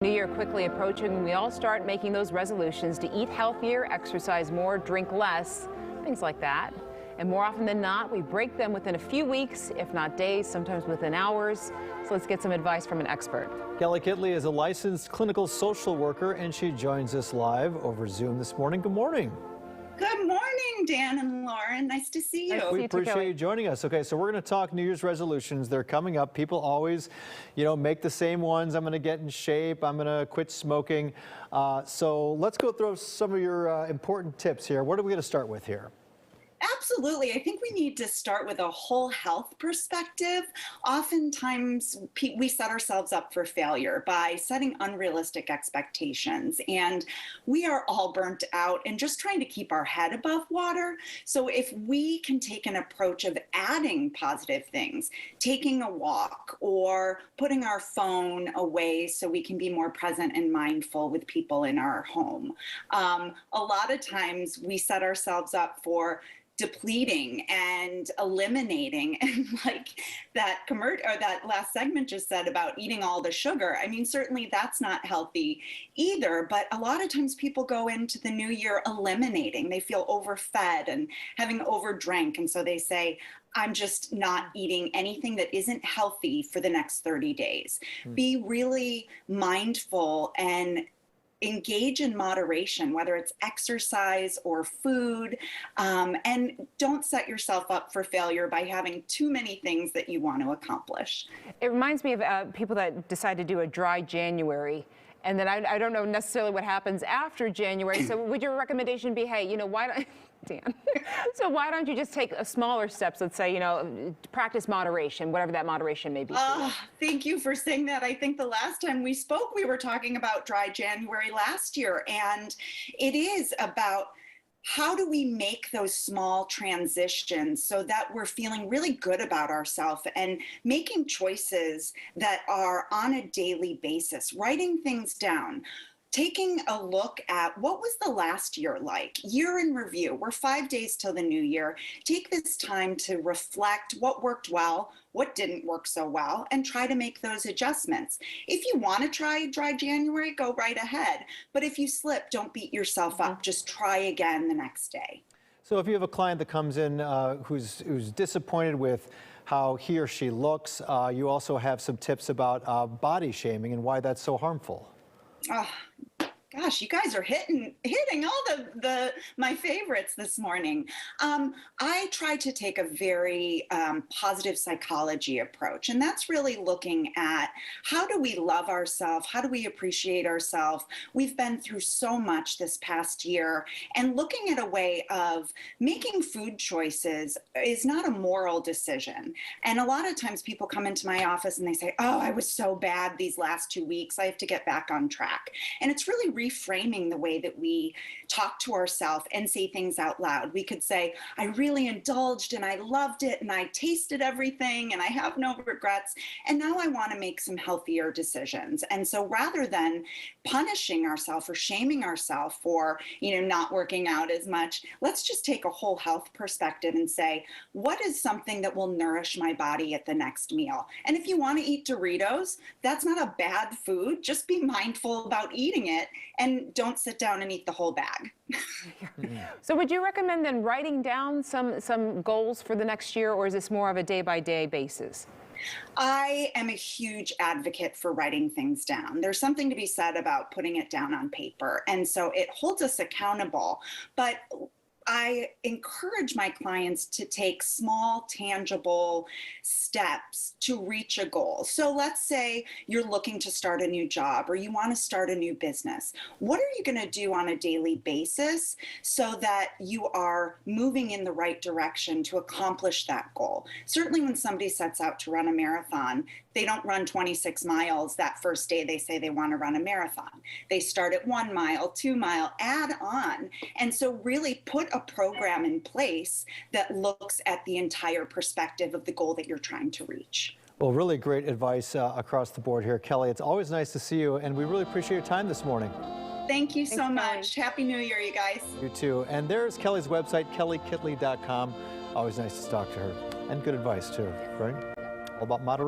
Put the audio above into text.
New Year quickly approaching, and we all start making those resolutions to eat healthier, exercise more, drink less, things like that. And more often than not, we break them within a few weeks, if not days, sometimes within hours. So let's get some advice from an expert. Kelly Kitley is a licensed clinical social worker, and she joins us live over Zoom this morning. Good morning. Good morning, Dan and Lauren. Nice to see you. We appreciate you joining us. Okay, so we're going to talk New Year's resolutions. They're coming up. People always, make the same ones. I'm going to get in shape. I'm going to quit smoking. So let's go through some of your important tips here. What are we going to start with here? Absolutely. I think we need to start with a whole health perspective. Oftentimes, we set ourselves up for failure by setting unrealistic expectations, and we are all burnt out and just trying to keep our head above water. So if we can take an approach of adding positive things, taking a walk or putting our phone away so we can be more present and mindful with people in our home. A lot of times we set ourselves up for depleting and eliminating, and like that that last segment just said about eating all the sugar. I mean, certainly that's not healthy either, but a lot of times people go into the new year eliminating. They feel overfed and having overdrank, and so they say, I'm just not eating anything that isn't healthy for the next 30 days. Be really mindful and engage in moderation, whether it's exercise or food, and don't set yourself up for failure by having too many things that you want to accomplish. It reminds me of people that decide to do a dry January, and then I don't know necessarily what happens after January. So would your recommendation be, hey, why don't, Dan, so why don't you just take smaller steps, let's say, practice moderation, whatever that moderation may be. Thank you for saying that. I think the last time we spoke, we were talking about dry January last year, and it is about how do we make those small transitions so that we're feeling really good about ourselves and making choices that are on a daily basis, writing things down. Taking a look at what was the last year like, year in review. We're 5 days till the new year. Take this time to reflect what worked well, what didn't work so well, and try to make those adjustments. If you want to try dry January, go right ahead. But if you slip, don't beat yourself up. Just try again the next day. So if you have a client that comes in who's disappointed with how he or she looks, you also have some tips about body shaming and why that's so harmful. Gosh, you guys are hitting all my favorites this morning. I try to take a very positive psychology approach, and that's really looking at how do we love ourselves, how do we appreciate ourselves. We've been through so much this past year, and looking at a way of making food choices is not a moral decision. And a lot of times people come into my office and they say, oh, I was so bad these last 2 weeks, I have to get back on track. And it's really reframing the way that we talk to ourselves and say things out loud. We could say, I really indulged and I loved it and I tasted everything and I have no regrets. And now I want to make some healthier decisions. And so rather than punishing ourselves or shaming ourselves for, not working out as much, let's just take a whole health perspective and say, what is something that will nourish my body at the next meal? And if you want to eat Doritos, that's not a bad food. Just be mindful about eating it and don't sit down and eat the whole bag. So would you recommend then writing down some goals for the next year, or is this more of a day-by-day basis? I am a huge advocate for writing things down. There's something to be said about putting it down on paper, and so it holds us accountable. But I encourage my clients to take small, tangible steps to reach a goal. So let's say you're looking to start a new job or you want to start a new business. What are you going to do on a daily basis so that you are moving in the right direction to accomplish that goal? Certainly when somebody sets out to run a marathon, they don't run 26 miles that first day they say they want to run a marathon. They start at 1 mile, 2 mile, add on. And so really put a program in place that looks at the entire perspective of the goal that you're trying to reach. Well, really great advice across the board here, Kelly. It's always nice to see you, and we really appreciate your time this morning. Thank you so much. Happy New Year, you guys. You too. And there's Kelly's website, kellykitley.com. Always nice to talk to her. And good advice, too, right? All about moderation.